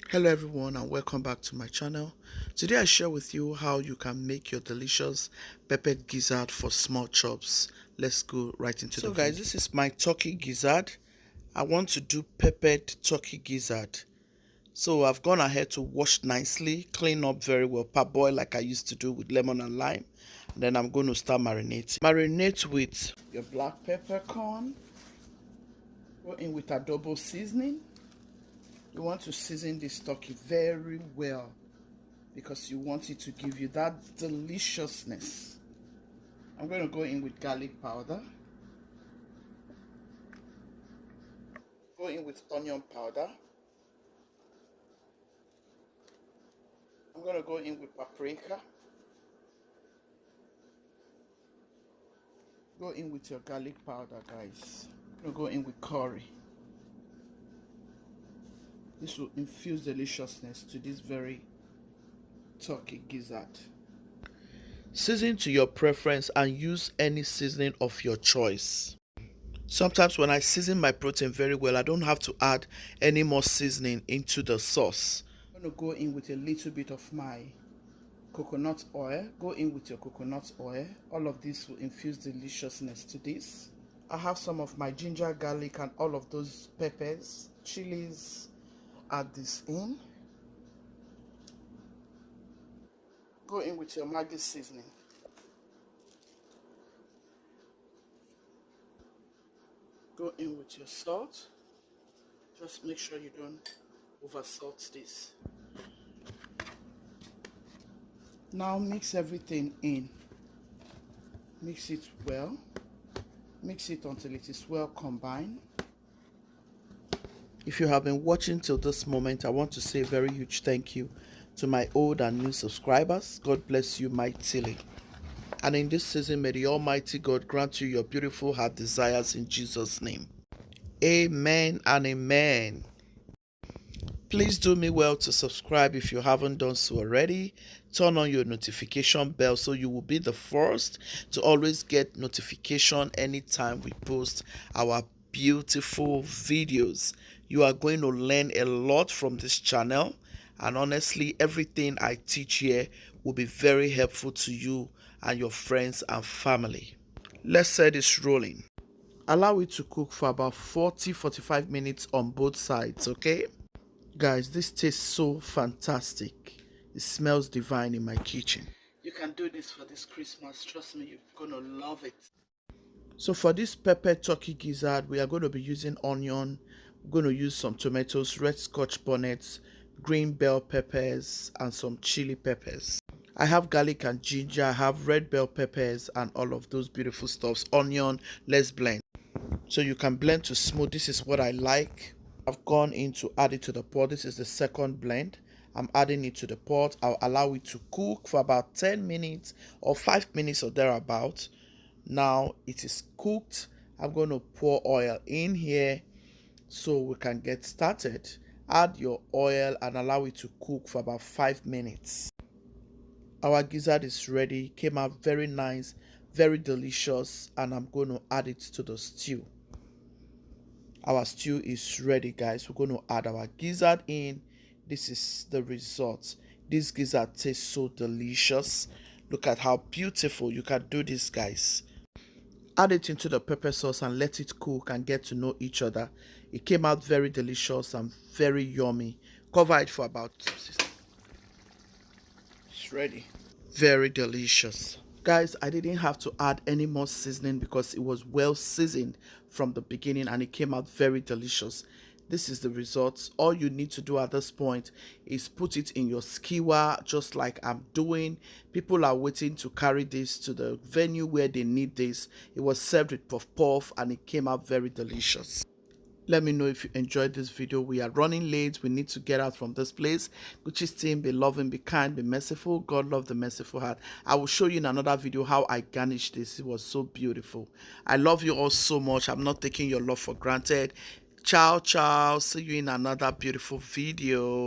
Hello everyone and welcome back to my channel. Today I share with you how you can make your delicious peppered gizzard for small chops. Let's go right into the video. So guys, this is my turkey gizzard. I want to do peppered turkey gizzard. So I've gone ahead to wash nicely, clean up very well, parboil like I used to do with lemon and lime. And then I'm going to start marinating. Marinate with your black peppercorn. Go in with adobo seasoning. You want to season this turkey very well because you want it to give you that deliciousness. I'm going to go in with garlic powder. Go in with onion powder. I'm going to go in with paprika. Go in with your garlic powder, guys. I'm going to go in with curry. This will infuse deliciousness to this very turkey gizzard. Season to your preference and use any seasoning of your choice. Sometimes when I season my protein very well, I don't have to add any more seasoning into the sauce. I'm going to go in with a little bit of my coconut oil. Go in with your coconut oil. All of this will infuse deliciousness to this. I have some of my ginger, garlic and all of those peppers, chilies. Add this in. Go in with your Maggi seasoning. Go in with your salt. Just make sure you don't over salt this. Now mix everything in. Mix it well. Mix it until it is well combined. If you have been watching till this moment, I want to say a very huge thank you to my old and new subscribers. God bless you mightily. And in this season, may the Almighty God grant you your beautiful heart desires in Jesus' name. Amen and amen. Please do me well to subscribe if you haven't done so already. Turn on your notification bell so you will be the first to always get notification anytime we post our beautiful videos. You are going to learn a lot from this channel, and honestly everything I teach here will be very helpful to you and your friends and family. Let's set this rolling. Allow it to cook for about 40-45 minutes on both sides, okay? Guys, this tastes so fantastic. It smells divine in my kitchen. You can do this for this Christmas. Trust me, you're gonna love it. So for this pepper turkey gizzard, we are going to be using onion. We're going to use some tomatoes, red scotch bonnets, green bell peppers, and some chili peppers. I have garlic and ginger. I have red bell peppers and all of those beautiful stuffs. Onion, let's blend. So you can blend to smooth. This is what I like. I've gone in to add it to the pot. This is the second blend. I'm adding it to the pot. I'll allow it to cook for about 10 minutes or 5 minutes or thereabout. Now it is cooked. I'm going to pour oil in here so we can get started. Add your oil and allow it to cook for about 5 minutes. Our gizzard is ready. Came out very nice, very delicious, and I'm going to add it to the stew. Our stew is ready, guys. We're going to add our gizzard in. This is the result. This gizzard tastes so delicious. Look at how beautiful. You can do this, guys. Add it into the pepper sauce and let it cook and get to know each other. It came out very delicious and very yummy. Cover it for about 6 minutes. It's ready. Very delicious. Guys, I didn't have to add any more seasoning because it was well seasoned from the beginning and it came out very delicious. This is the result. All you need to do at this point is put it in your skewer, just like I'm doing. People are waiting to carry this to the venue where they need this. It was served with puff puff and it came out very delicious. Let me know if you enjoyed this video. We are running late. We need to get out from this place. Gucci's team, be loving, be kind, be merciful. God love the merciful heart. I will show you in another video how I garnished this. It was so beautiful. I love you all so much. I'm not taking your love for granted. Ciao, ciao. See you in another beautiful video.